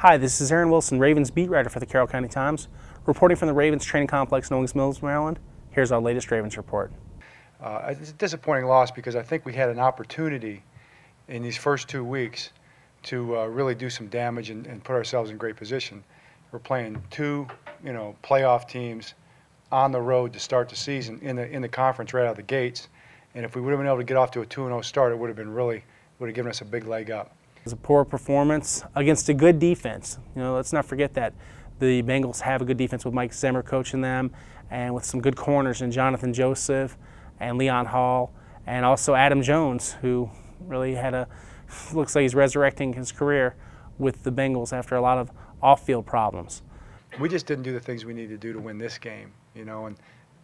Hi, this is Aaron Wilson, Ravens beat writer for the Carroll County Times, reporting from the Ravens training complex in Owings Mills, Maryland. Here's our latest Ravens report. It's a disappointing loss because I think we had an opportunity in these first 2 weeks to really do some damage and put ourselves in great position. We're playing two, playoff teams on the road to start the season in the conference right out of the gates. And if we would have been able to get off to a 2-0 start, it would have given us a big leg up. It was a poor performance against a good defense. Let's not forget that the Bengals have a good defense with Mike Zimmer coaching them, and with some good corners in Jonathan Joseph and Leon Hall, and also Adam Jones, who really looks like he's resurrecting his career with the Bengals after a lot of off-field problems. We just didn't do the things we needed to do to win this game, and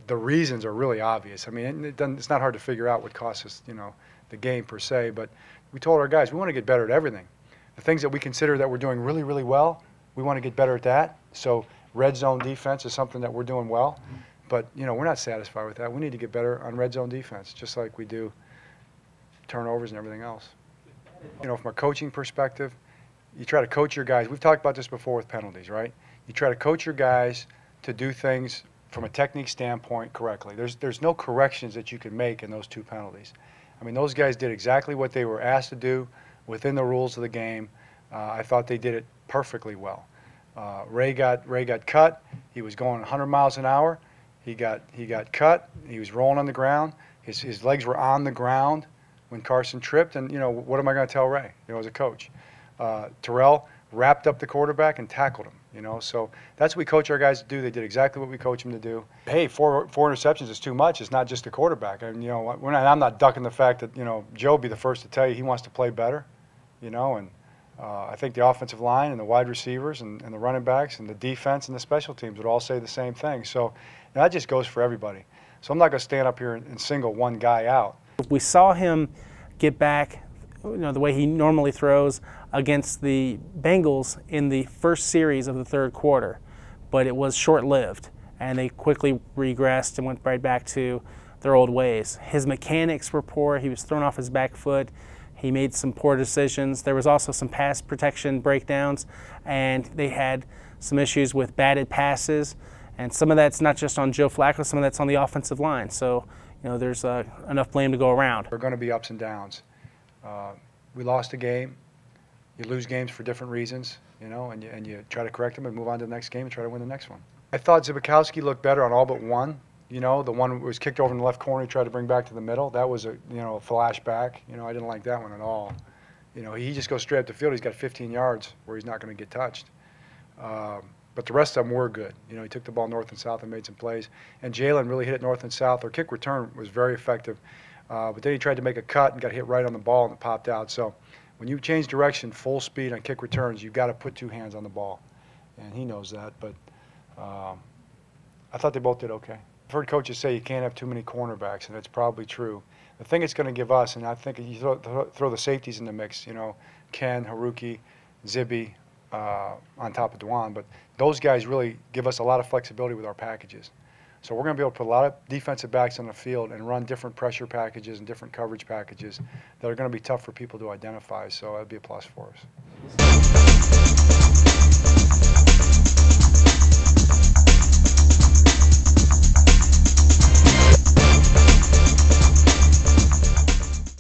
the reasons are really obvious. I mean, it's not hard to figure out what cost us, the game per se, but we told our guys we want to get better at everything. The things that we consider that we're doing really, really well, we want to get better at that. So red zone defense is something that we're doing well, but we're not satisfied with that. We need to get better on red zone defense, just like we do turnovers and everything else. From a coaching perspective, you try to coach your guys. We've talked about this before with penalties, right? You try to coach your guys to do things from a technique standpoint correctly. There's no corrections that you can make in those two penalties. I mean, those guys did exactly what they were asked to do within the rules of the game. I thought they did it perfectly well. Ray got cut. He was going 100 miles an hour. He got cut. He was rolling on the ground. His legs were on the ground when Carson tripped. And what am I going to tell Ray? As a coach, Terrell wrapped up the quarterback and tackled him. So that's what we coach our guys to do. They did exactly what we coach them to do. Hey, four interceptions is too much. It's not just the quarterback. And I'm not ducking the fact that Joe will be the first to tell you he wants to play better. And I think the offensive line and the wide receivers and the running backs and the defense and the special teams would all say the same thing. So that just goes for everybody. So I'm not going to stand up here and single one guy out. We saw him get back, the way he normally throws against the Bengals in the first series of the third quarter, but it was short-lived, and they quickly regressed and went right back to their old ways. His mechanics were poor. He was thrown off his back foot. He made some poor decisions. There was also some pass protection breakdowns, and they had some issues with batted passes, and some of that's not just on Joe Flacco, some of that's on the offensive line. So, there's enough blame to go around. There are going to be ups and downs. We lost a game. You lose games for different reasons, and you try to correct them and move on to the next game and try to win the next one. I thought Zbikowski looked better on all but one. The one that was kicked over in the left corner, he tried to bring back to the middle. That was a flashback. I didn't like that one at all. He just goes straight up the field. He's got 15 yards where he's not going to get touched. But the rest of them were good. He took the ball north and south and made some plays. And Jalen really hit it north and south. Our kick return was very effective. But then he tried to make a cut and got hit right on the ball and it popped out. So when you change direction full speed on kick returns, you've got to put two hands on the ball. And he knows that. But I thought they both did okay. I've heard coaches say you can't have too many cornerbacks, and it's probably true. The thing it's going to give us, and I think you throw the safeties in the mix, Ken, Haruki, Zibby, on top of Dwan, but those guys really give us a lot of flexibility with our packages. So we're going to be able to put a lot of defensive backs on the field and run different pressure packages and different coverage packages that are going to be tough for people to identify. So that'd be a plus for us.